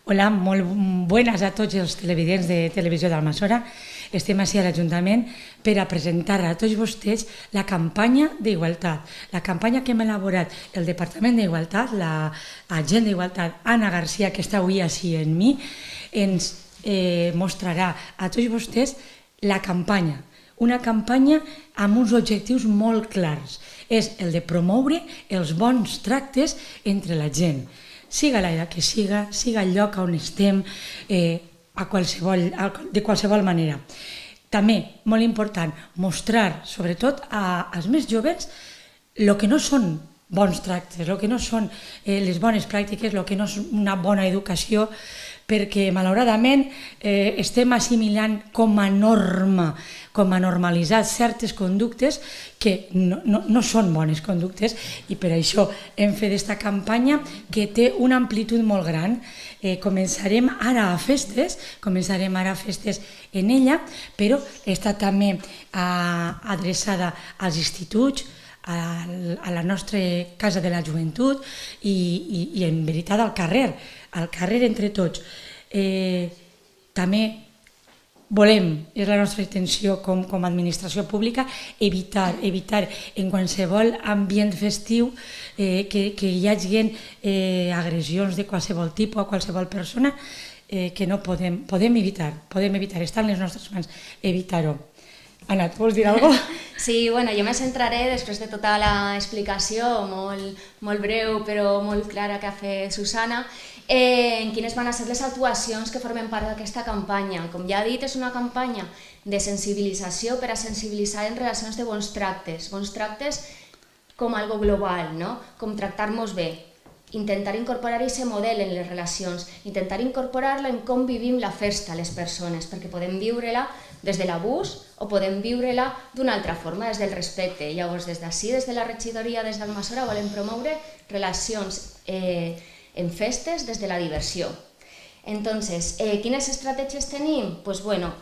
Hola, molt buenas a tots els televidents de Televisió d'Almassora. Estem ací a l'Ajuntament per a presentar a tots vostès la campanya d'Igualtat. La campanya que hem elaborat el Departament d'Igualtat, l'agent d'Igualtat Anna Garcia, que està avui ací en mi, ens mostrarà a tots vostès la campanya. Una campanya amb uns objectius molt clars. És el de promoure els bons tractes entre la gent. Siga l'era que siga el lloc on estem, de qualsevol manera. També, molt important, mostrar, sobretot als més joves, el que no són bons tractes, el que no són les bones pràctiques, el que no és una bona educació, perquè malauradament estem assimilant com a norma, com a normalitzar certes conductes que no són bones conductes, i per això hem fet aquesta campanya que té una amplitud molt gran. Començarem ara a festes en ella, però està també adreçada als instituts, a la nostra Casa de la Joventut i en veritat al carrer entre tots. També volem, és la nostra intenció com a administració pública, evitar en qualsevol ambient festiu que hi hagi agressions de qualsevol tipus a qualsevol persona, que no podem evitar, està en les nostres mans evitar-ho. Anna, tu vols dir alguna cosa? Sí, bueno, jo me centraré, després de tota l'explicació molt breu però molt clara que ha fet Susana, en quines van ser les actuacions que formen part d'aquesta campanya. Com ja ha dit, és una campanya de sensibilització per a sensibilitzar en relacions de bons tractes com algo global, com tractar-nos bé, intentar incorporar aquest model en les relacions, intentar incorporar-lo en com vivim la festa les persones, perquè podem viure-la des de l'abús o podem viure-la d'una altra forma, des del respecte. Llavors, des d'ací, des de la regidoria, des d'Almassora, volem promoure relacions en festes des de la diversió. Entonces, quines estratègies tenim? Pues bueno,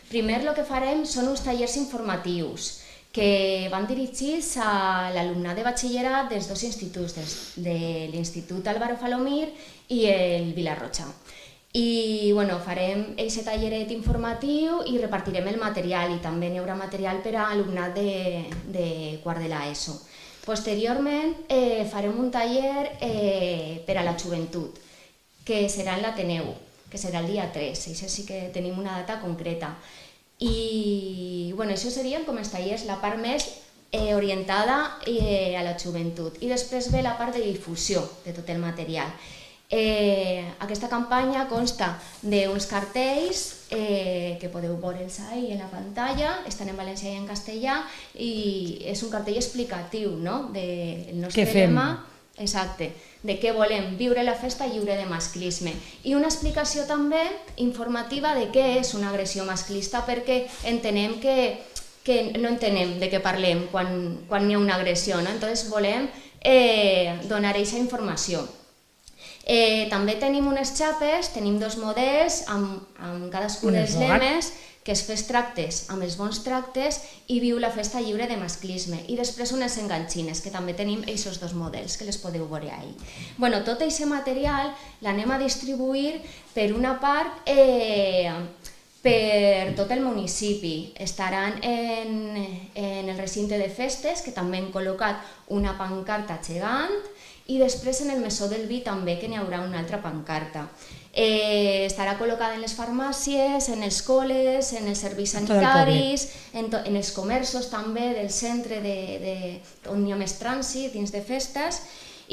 primer el que farem són uns tallers informatius que van dirigits a l'alumnat de batxillerat dels dos instituts, de l'Institut Álvaro Falomir i el Vilarrocha. I farem aquest talleret informatiu i repartirem el material, i també hi haurà material per a alumnat de quart de l'ESO. Posteriorment farem un taller per a la joventut, que serà en l'Ateneu, que serà el dia 3, això sí que tenim una data concreta. I això serien com els tallers, la part més orientada a la joventut. I després ve la part de difusió de tot el material. Aquesta campanya consta d'uns cartells que podeu veure'ls ahí en la pantalla, estan en valencià i en castellà, i és un cartell explicatiu del nostre lema, exacte, de què volem, viure la festa lliure de masclisme, i una explicació també informativa de què és una agressió masclista, perquè entenem que no entenem de què parlem quan hi ha una agressió, entonces volem donar aquesta informació. També tenim unes xapes, tenim dos models amb cadascun dels lemes, que es fes tractes amb els bons tractes i viu la festa lliure de masclisme. I després unes enganxines, que també tenim aquests dos models, que les podeu veure ahí. Tot aquest material l'anem a distribuir per una part per tot el municipi. Estaran en el recinte de festes, que també hem col·locat una pancarta gegant, i després en el Mesó del Vi també, que n'hi haurà una altra pancarta. Estarà col·locada en les farmàcies, en els col·les, en els serveis sanitaris, en els comerços també del centre on hi ha més trànsit dins de festes.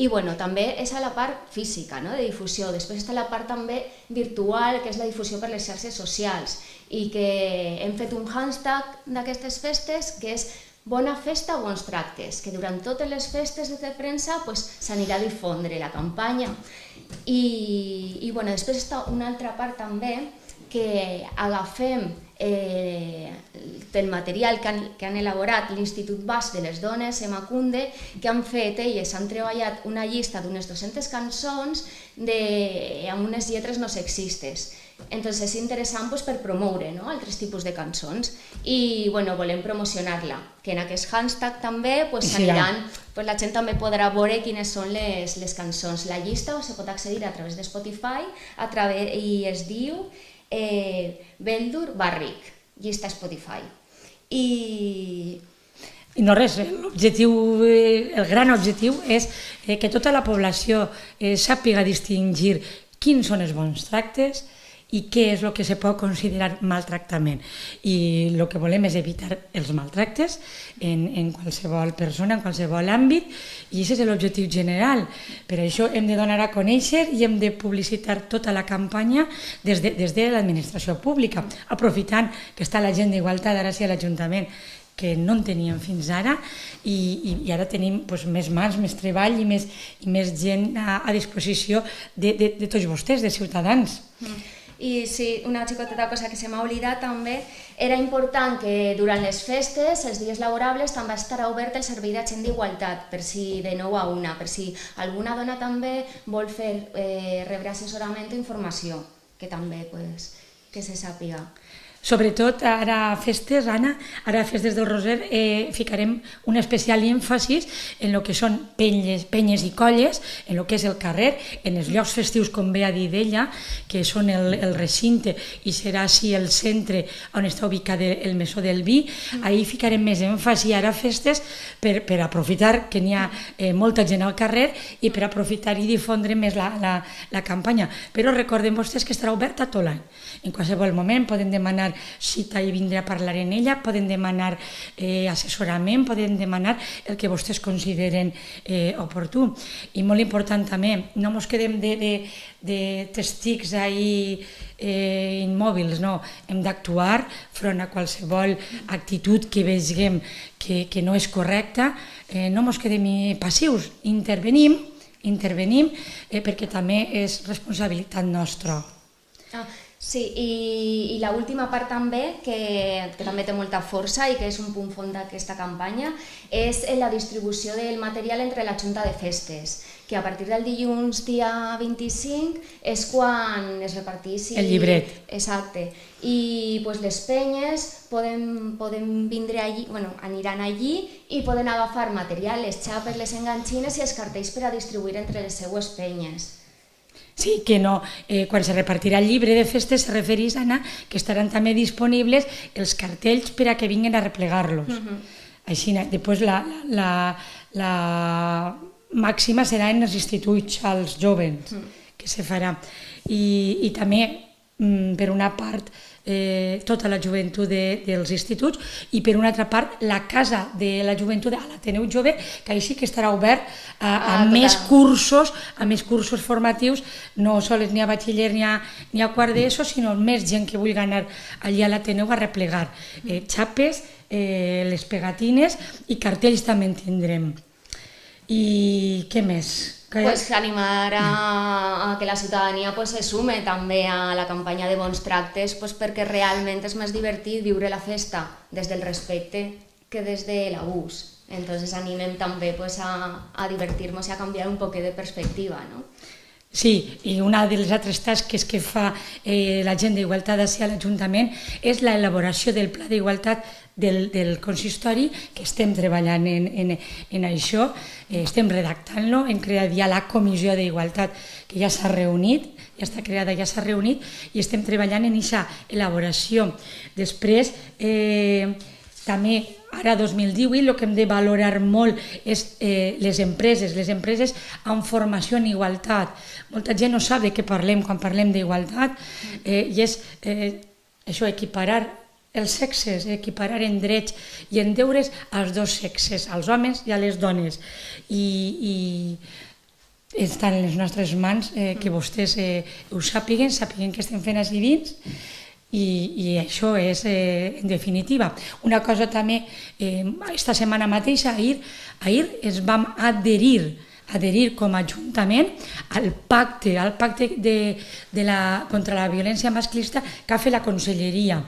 I també és a la part física, de difusió. Després està la part també virtual, que és la difusió per les xarxes socials, i que hem fet un hashtag d'aquestes festes que és Bona festa, bons tractes, que durant totes les festes de premsa s'anirà a difondre la campanya. I després està una altra part també, que agafem del material que han elaborat l'Institut Basc de les Dones, Emakunde, que han fet, elles han treballat una llista d'unes 200 cançons amb unes lletres no sexistes. Entonces és interessant per promoure altres tipus de cançons i volem promocionar-la, que en aquest hashtag també s'aniran, la gent també podrà veure quines són les cançons. La llista se pot accedir a través de Spotify i es diu Beldur Barrik, llista Spotify. I no res, el gran objectiu és que tota la població sàpiga distingir quins són els bons tractes i què és el que se pot considerar maltractament. I el que volem és evitar els maltractes en qualsevol persona, en qualsevol àmbit, i aquest és l'objectiu general. Per això hem de donar a conèixer i hem de publicitar tota la campanya des de l'administració pública, aprofitant que està la gent d'Igualtat, ara sí a l'Ajuntament, que no en teníem fins ara, i ara tenim més mans, més treball i més gent a disposició de tots vostès, de ciutadans. I sí, una xicoteta cosa que se m'ha oblidat també, era important que durant les festes, els dies laborables, també estarà obert el servei d'agent d'igualtat, per si de 9 a 1, per si alguna dona també vol rebre assessorament o informació, que també que se sàpiga. Sobretot ara a festes, Anna, ara a festes del Roser ficarem un especial èmfasis en el que són penyes i colles, en el que és el carrer, en els llocs festius, com bé ha dit ella, que són el recinte i serà així el centre on està ubicat el Mesó del Vi. Ahir ficarem més èmfasi ara a festes per aprofitar que n'hi ha molta gent al carrer i per aprofitar i difondre més la campanya. Però recordem vostès que estarà oberta tot l'any. En qualsevol moment poden demanar cita i vindre a parlar en ella, poden demanar assessorament, poden demanar el que vostès consideren oportú. I molt important també, no ens quedem de testics immòbils, no, hem d'actuar front a qualsevol actitud que vegem que no és correcta, no ens quedem passius, intervenim perquè també és responsabilitat nostra. Sí, i l'última part també, que també té molta força i que és un punt font d'aquesta campanya, és la distribució del material entre la Junta de Festes, que a partir del dilluns dia 25 és quan es reparteix el llibret. Exacte. I les penyes poden vindre allí, aniran allí i poden agafar material, les xapes, les enganxines i els cartells per a distribuir entre les seues penyes. Sí, que no, quan se repartirà el llibre de festes se refereix, Anna, que estaran també disponibles els cartells per a que vinguin a replegar-los. Així, després la màxima serà en els instituts als joves, que se farà. I també, per una part, tota la joventut dels instituts i per una altra part la casa de la joventut a l'Ateneu Jove, que així que estarà obert a més cursos formatius, no sols ni a batxiller ni a quart d'ESO, sinó més gent que vulgui anar allà a l'Ateneu a replegar xapes, les pegatines i cartells també en tindrem. I què més? Animar a que la ciutadania se sume també a la campanya de bons tractes perquè realment és més divertit viure la festa des del respecte que des de l'abús. Entonces animem també a divertir-nos i a canviar un poc de perspectiva, no? Sí, i una de les altres tasques que fa la gent d'Igualtat a l'Ajuntament és l'elaboració del pla d'igualtat del consistori, que estem treballant en això, estem redactant-lo, hem creat ja la comissió d'igualtat que ja s'ha reunit, ja està creada, ja s'ha reunit, i estem treballant en aquesta elaboració. Després, també, ara 2018, el que hem de valorar molt és les empreses amb formació en igualtat. Molta gent no sap de què parlem quan parlem d'igualtat, i és això, equiparar els sexes, equiparar en drets i en deures als dos sexes, als homes i a les dones. I està en les nostres mans que vostès ho sàpiguen que estem fent així dins, i això és, en definitiva. Una cosa també, esta setmana mateixa, ahir ens vam adherir com a Ajuntament al pacte contra la violència masclista que ha fet la Conselleria.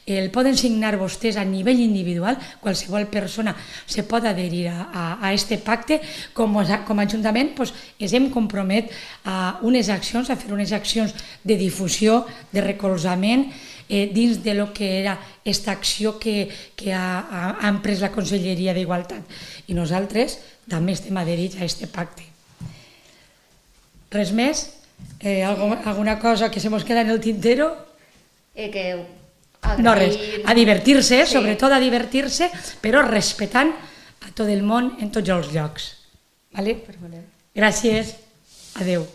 el poden signar vostès a nivell individual, qualsevol persona se pot adherir a aquest pacte, com a Ajuntament ens hem compromet a unes accions, a fer unes accions de difusió, de recolzament, dins de lo que era aquesta acció que ha emprès la Conselleria d'Igualtat. I nosaltres també estem adherits a aquest pacte. Res més? Alguna cosa que se mos queda en el tintero? No, res, a divertir-se, sobretot a divertir-se, però respectant a tot el món en tots els llocs. Gràcies, adeu.